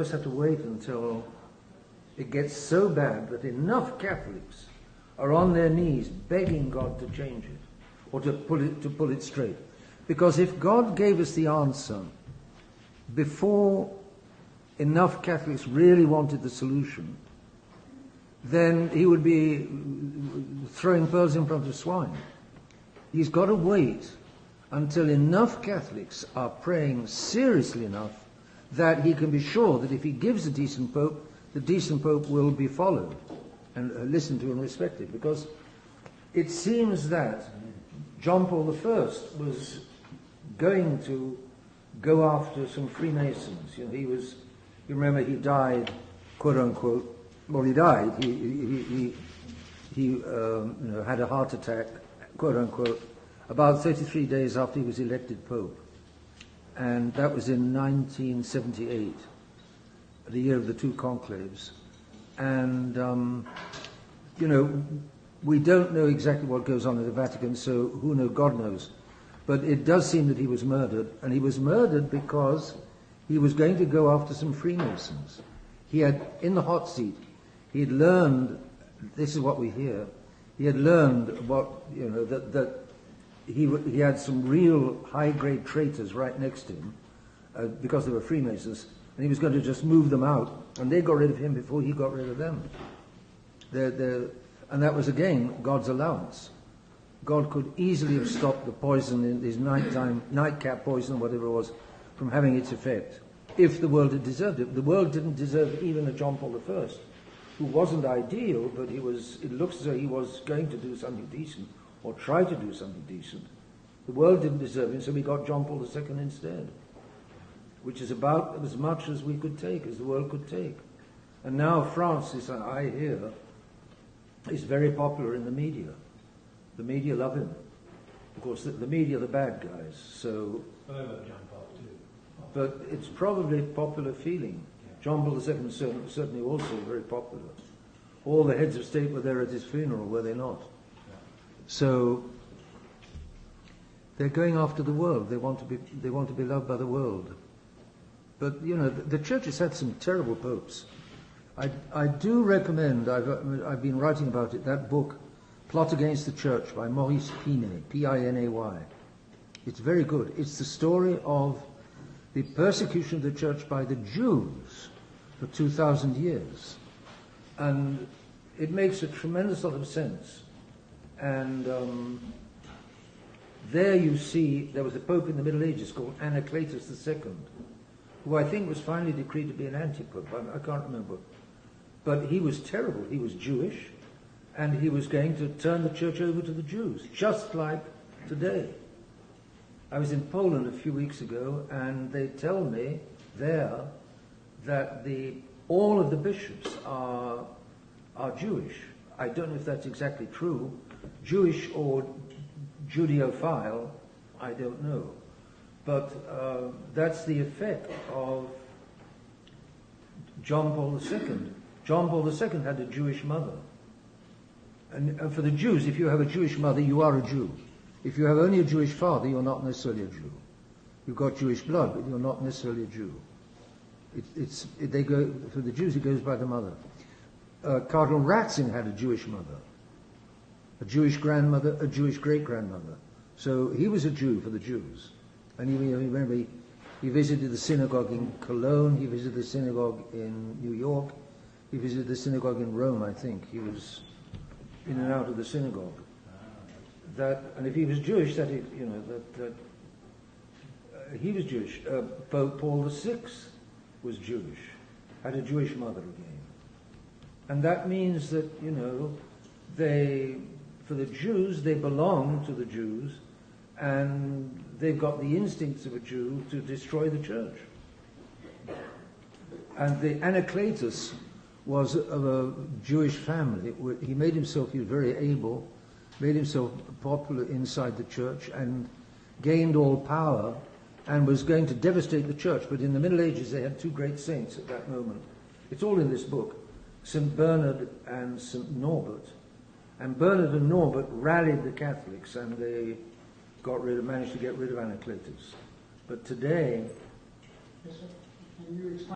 just have to wait until it gets so bad that enough Catholics are on their knees begging God to change it or to pull it straight. Because if God gave us the answer before enough Catholics really wanted the solution, then he would be throwing pearls in front of swine. He's got to wait until enough Catholics are praying seriously enough that he can be sure that if he gives a decent pope, the decent pope will be followed and listened to and respected. Because it seems that John Paul I was going to go after some Freemasons. You know, you remember he died, quote unquote. Well, he died. He had a heart attack, quote unquote, about 33 days after he was elected pope. And that was in 1978, the year of the two conclaves. And, we don't know exactly what goes on in the Vatican, so who knows, God knows. But it does seem that he was murdered, and he was murdered because he was going to go after some Freemasons. He had, in the hot seat, he had learned, this is what we hear, he had learned that he had some real high-grade traitors right next to him because they were Freemasons, and he was going to just move them out, and they got rid of him before he got rid of them. And that was, again, God's allowance. God could easily have stopped the poison, in his nightcap poison, whatever it was, from having its effect, if the world had deserved it. The world didn't deserve even a John Paul I, who wasn't ideal, but it looks as though he was going to do something decent, or try to do something decent. The world didn't deserve him, so we got John Paul II instead, which is about as much as we could take, as the world could take. And now France, I hear, is very popular in the media. The media love him. Of course, the media are the bad guys, so... But I love John Paul too. But it's probably a popular feeling. Yeah. John Paul II is certainly also very popular. All the heads of state were there at his funeral, were they not? Yeah. So they're going after the world. They want to be loved by the world. But the church has had some terrible popes. I do recommend. I've been writing about it. That book, Plot Against the Church, by Maurice Pinay, P-I-N-A-Y. It's very good. It's the story of the persecution of the church by the Jews for 2,000 years. And it makes a tremendous lot of sense. And there you see, there was a pope in the Middle Ages called Anacletus II, who I think was finally decreed to be an anti-pope. I can't remember. But he was terrible. He was Jewish, and he was going to turn the church over to the Jews, just like today. I was in Poland a few weeks ago, and they tell me there that all of the bishops are Jewish. I don't know if that's exactly true. Jewish or Judeophile, I don't know. But that's the effect of John Paul II. John Paul II had a Jewish mother. And for the Jews, if you have a Jewish mother, you are a Jew. If you have only a Jewish father, you're not necessarily a Jew. You've got Jewish blood, but you're not necessarily a Jew. For the Jews, it goes by the mother. Cardinal Ratzinger had a Jewish mother, a Jewish grandmother, a Jewish great-grandmother. So he was a Jew for the Jews. And remember, he visited the synagogue in Cologne, he visited the synagogue in New York, he visited the synagogue in Rome, I think. He was in and out of the synagogue. And if he was Jewish, he was Jewish. Pope Paul VI was Jewish, had a Jewish mother again. And that means that, for the Jews, they belong to the Jews, and they've got the instincts of a Jew to destroy the church. And the Anacletus was of a Jewish family. He made himself, he was very able, made himself popular inside the church and gained all power and was going to devastate the church. But in the Middle Ages, they had two great saints at that moment. It's all in this book, St. Bernard and St. Norbert. And Bernard and Norbert rallied the Catholics, and they managed to get rid of Anacletus. But today... Yes, sir. Can you explain